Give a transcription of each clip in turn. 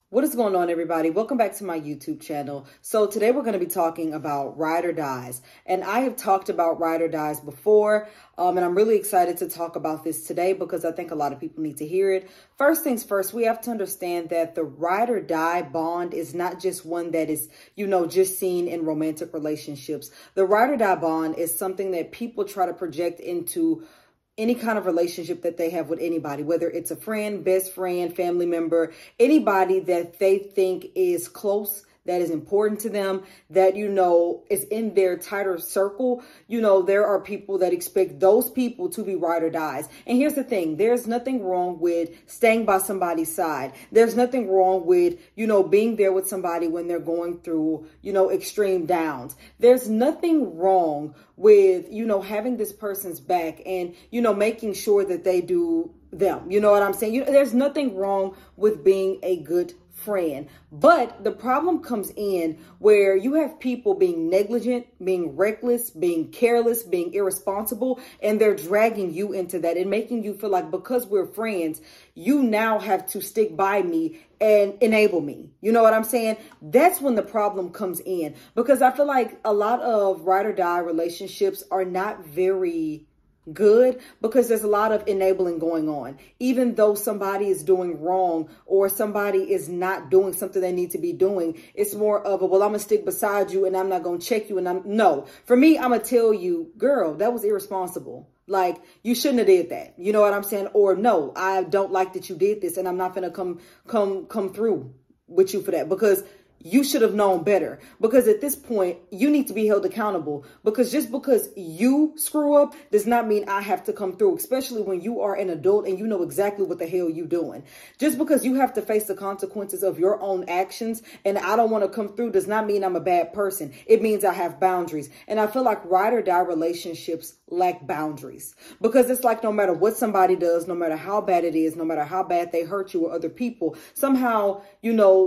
What is going on, everybody? Welcome back to my YouTube channel. So today we're going to be talking about ride or dies. And I have talked about ride or dies before. And I'm really excited to talk about this today because I think a lot of people need to hear it. First things first, we have to understand that the ride or die bond is not just one that is, just seen in romantic relationships. The ride or die bond is something that people try to project into any kind of relationship that they have with anybody, whether it's a friend, best friend, family member, anybody that they think is close, that is important to them, that, is in their tighter circle. There are people that expect those people to be ride or dies. And here's the thing. There's nothing wrong with staying by somebody's side. There's nothing wrong with, being there with somebody when they're going through, extreme downs. There's nothing wrong with, having this person's back and, making sure that they do them. You know what I'm saying? There's nothing wrong with being a good friend. But the problem comes in where you have people being negligent, being reckless, being careless, being irresponsible, and they're dragging you into that and making you feel like because we're friends, you now have to stick by me and enable me. You know what I'm saying? That's when the problem comes in, because I feel like a lot of ride or die relationships are not very good because there's a lot of enabling going on. Even though somebody is doing wrong or somebody is not doing something they need to be doing, it's more of a, well, I'm gonna stick beside you and I'm not gonna check you. And no, for me, I'm gonna tell you, girl, that was irresponsible. Like, you shouldn't have did that. You know what I'm saying? Or no, I don't like that you did this and I'm not gonna come through with you for that, because you should have known better. Because at this point, you need to be held accountable, because just because you screw up does not mean I have to come through, especially when you are an adult and you know exactly what the hell you're doing. Just because you have to face the consequences of your own actions and I don't want to come through does not mean I'm a bad person. It means I have boundaries. And I feel like ride or die relationships lack boundaries, because it's like no matter what somebody does, no matter how bad it is, no matter how bad they hurt you or other people, somehow,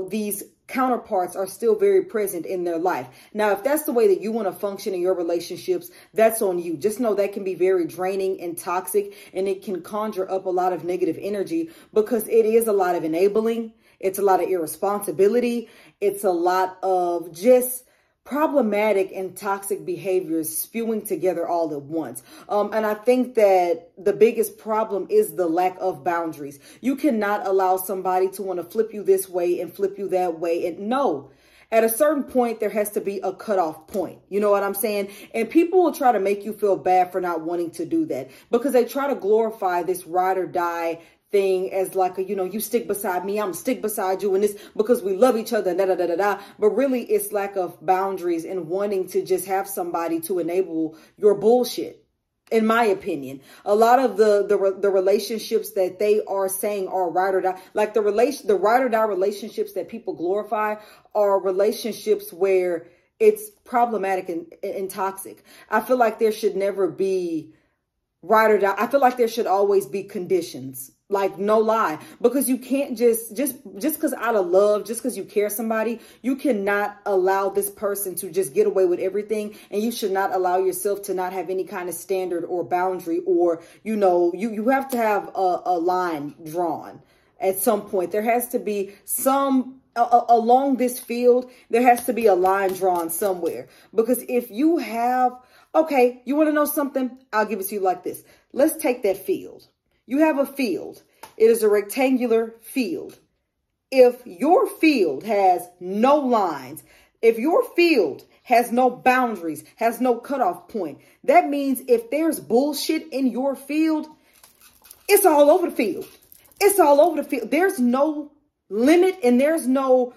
these counterparts are still very present in their life. Now, if that's the way that you want to function in your relationships, that's on you. Just know that can be very draining and toxic, and it can conjure up a lot of negative energy, because it is a lot of enabling. It's a lot of irresponsibility. It's a lot of just problematic and toxic behaviors spewing together all at once. And I think that the biggest problem is the lack of boundaries. You cannot allow somebody to want to flip you this way and flip you that way. And no, at a certain point, there has to be a cutoff point. You know what I'm saying? And people will try to make you feel bad for not wanting to do that, because they try to glorify this ride or die thing as like a, you stick beside me, I'm stick beside you, and this because we love each other, da da da da da. But really, it's lack of boundaries and wanting to just have somebody to enable your bullshit. In my opinion, a lot of the relationships that they are saying are ride or die, like the ride or die relationships that people glorify, are relationships where it's problematic and toxic. I feel like there should never be ride or die. I feel like there should always be conditions. Like, no lie, because you can't just because out of love, just because you care somebody, you cannot allow this person to just get away with everything. And you should not allow yourself to not have any kind of standard or boundary, or, you have to have a line drawn at some point. There has to be along this field, there has to be a line drawn somewhere, because if you have, okay, you want to know something? I'll give it to you like this. Let's take that field. You have a field. It is a rectangular field. If your field has no lines, if your field has no boundaries, has no cutoff point, that means if there's bullshit in your field, it's all over the field. It's all over the field. There's no limit and there's no,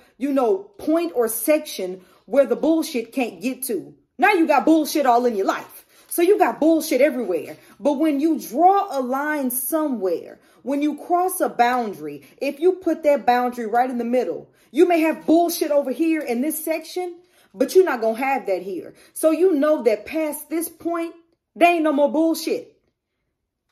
point or section where the bullshit can't get to. Now you got bullshit all in your life. So you got bullshit everywhere. But when you draw a line somewhere, when you cross a boundary, if you put that boundary right in the middle, you may have bullshit over here in this section, but you're not going to have that here. So you know that past this point, there ain't no more bullshit.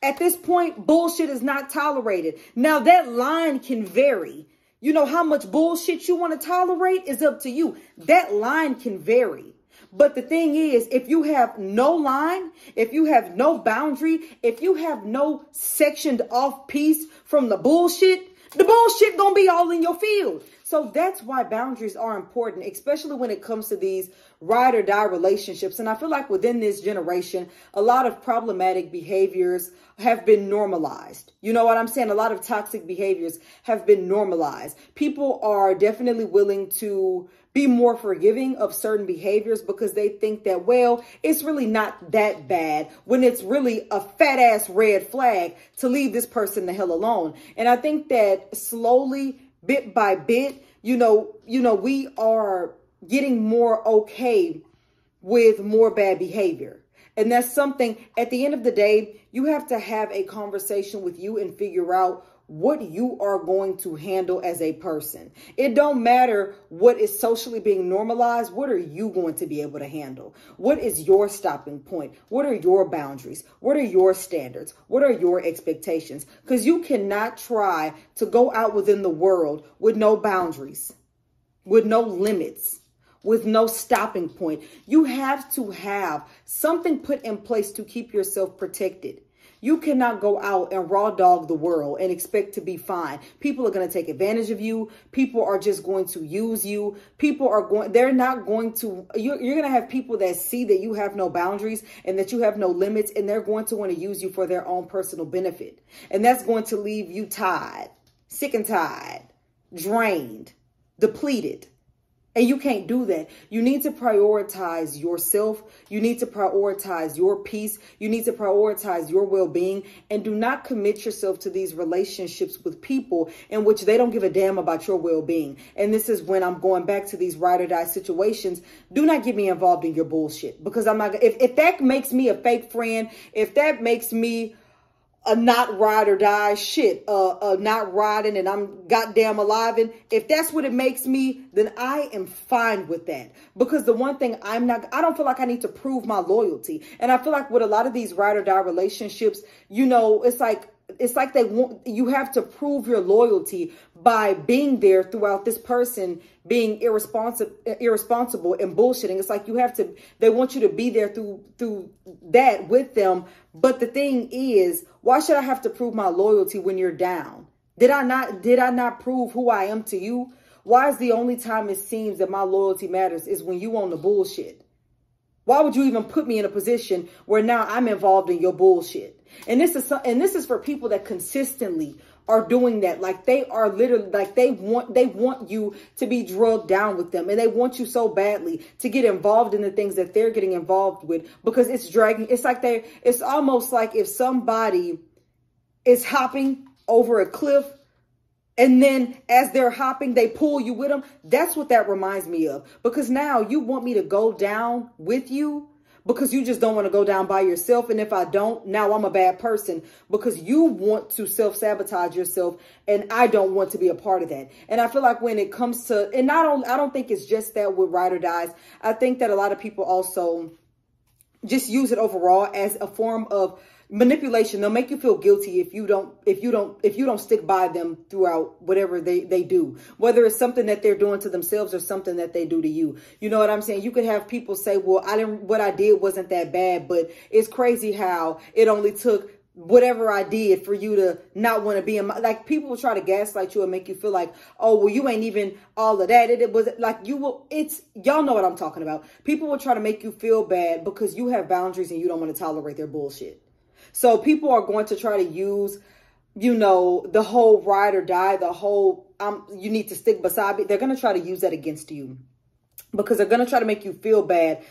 At this point, bullshit is not tolerated. Now that line can vary. How much bullshit you want to tolerate is up to you. That line can vary. But the thing is, if you have no line, if you have no boundary, if you have no sectioned off piece from the bullshit gonna be all in your field. So that's why boundaries are important, especially when it comes to these ride or die relationships. And I feel like within this generation, a lot of problematic behaviors have been normalized. You know what I'm saying? A lot of toxic behaviors have been normalized. People are definitely willing to be more forgiving of certain behaviors because they think that, well, it's really not that bad, when it's really a fat ass red flag to leave this person the hell alone. And I think that slowly, bit by bit, we are getting more okay with more bad behavior. And that's something, at the end of the day, you have to have a conversation with you and figure out what you are going to handle as a person. It don't matter what is socially being normalized. What are you going to be able to handle? What is your stopping point? What are your boundaries? What are your standards? What are your expectations? Because you cannot try to go out within the world with no boundaries, with no limits, with no stopping point. You have to have something put in place to keep yourself protected. You cannot go out and raw dog the world and expect to be fine. People are going to take advantage of you. People are just going to use you. You're going to have people that see that you have no boundaries and that you have no limits, and they're going to want to use you for their own personal benefit. And that's going to leave you tired, sick and tired, drained, depleted. And you can't do that. You need to prioritize yourself. You need to prioritize your peace. You need to prioritize your well-being, and do not commit yourself to these relationships with people in which they don't give a damn about your well-being. And this is when I'm going back to these ride or die situations. Do not get me involved in your bullshit, because I'm not, if that makes me a fake friend, if that makes me a not ride or die shit, not riding and I'm goddamn alive. And if that's what it makes me, then I am fine with that. Because the one thing I don't feel like I need to prove my loyalty. And I feel like with a lot of these ride or die relationships, it's like you have to prove your loyalty by being there throughout this person being irresponsible and bullshitting. It's like they want you to be there through that with them. But the thing is, why should I have to prove my loyalty when you're down? Did I not prove who I am to you? Why is the only time it seems that my loyalty matters is when you on the bullshit? Why would you even put me in a position where now I'm involved in your bullshit? And this is for people that consistently are doing that. Like, they are literally, like, they want you to be drugged down with them, and they want you so badly to get involved in the things that they're getting involved with, because it's dragging. It's almost like if somebody is hopping over a cliff, and then as they're hopping, they pull you with them. That's what that reminds me of. Because now you want me to go down with you because you just don't want to go down by yourself. And if I don't, now I'm a bad person because you want to self-sabotage yourself, and I don't want to be a part of that. And I feel like when it comes to, and I don't think it's just that with ride or dies. I think that a lot of people also just use it overall as a form of manipulation. They'll make you feel guilty if you don't stick by them throughout whatever they do, whether it's something that they're doing to themselves or something that they do to you. You know what I'm saying? You could have people say, well, what I did wasn't that bad, but it's crazy how it only took whatever I did for you to not want to be in my, like, people will try to gaslight you and make you feel like, oh, well, you ain't even all of that. It was like, y'all know what I'm talking about. People will try to make you feel bad because you have boundaries and you don't want to tolerate their bullshit. So people are going to try to use, the whole ride or die, the whole, you need to stick beside me. They're going to try to use that against you because they're going to try to make you feel bad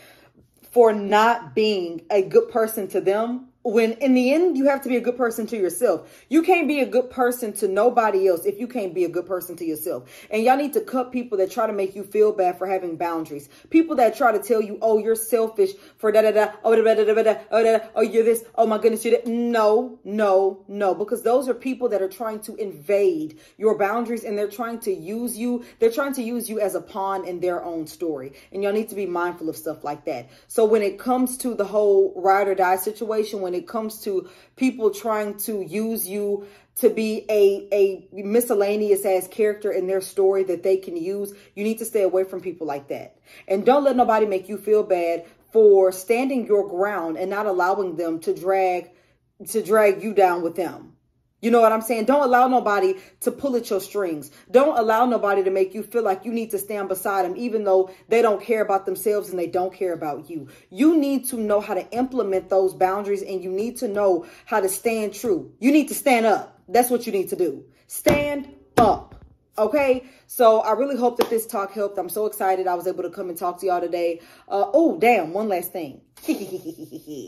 for not being a good person to them, when in the end, you have to be a good person to yourself. You can't be a good person to nobody else if you can't be a good person to yourself. And y'all need to cut people that try to make you feel bad for having boundaries. People that try to tell you, oh, you're selfish for da-da-da, oh, da-da-da-da-da, oh, da-da, oh, you're this, oh, my goodness, you're that. No, because those are people that are trying to invade your boundaries, and they're trying to use you. They're trying to use you as a pawn in their own story. And y'all need to be mindful of stuff like that. So when it comes to the whole ride or die situation, when it comes to people trying to use you to be a miscellaneous ass character in their story that they can use, you need to stay away from people like that. And don't let nobody make you feel bad for standing your ground and not allowing them to drag you down with them. You know what I'm saying? Don't allow nobody to pull at your strings. Don't allow nobody to make you feel like you need to stand beside them, even though they don't care about themselves and they don't care about you. You need to know how to implement those boundaries, and you need to know how to stand true. You need to stand up. That's what you need to do. Stand up. Okay, so I really hope that this talk helped. I'm so excited I was able to come and talk to y'all today. Oh, damn, one last thing.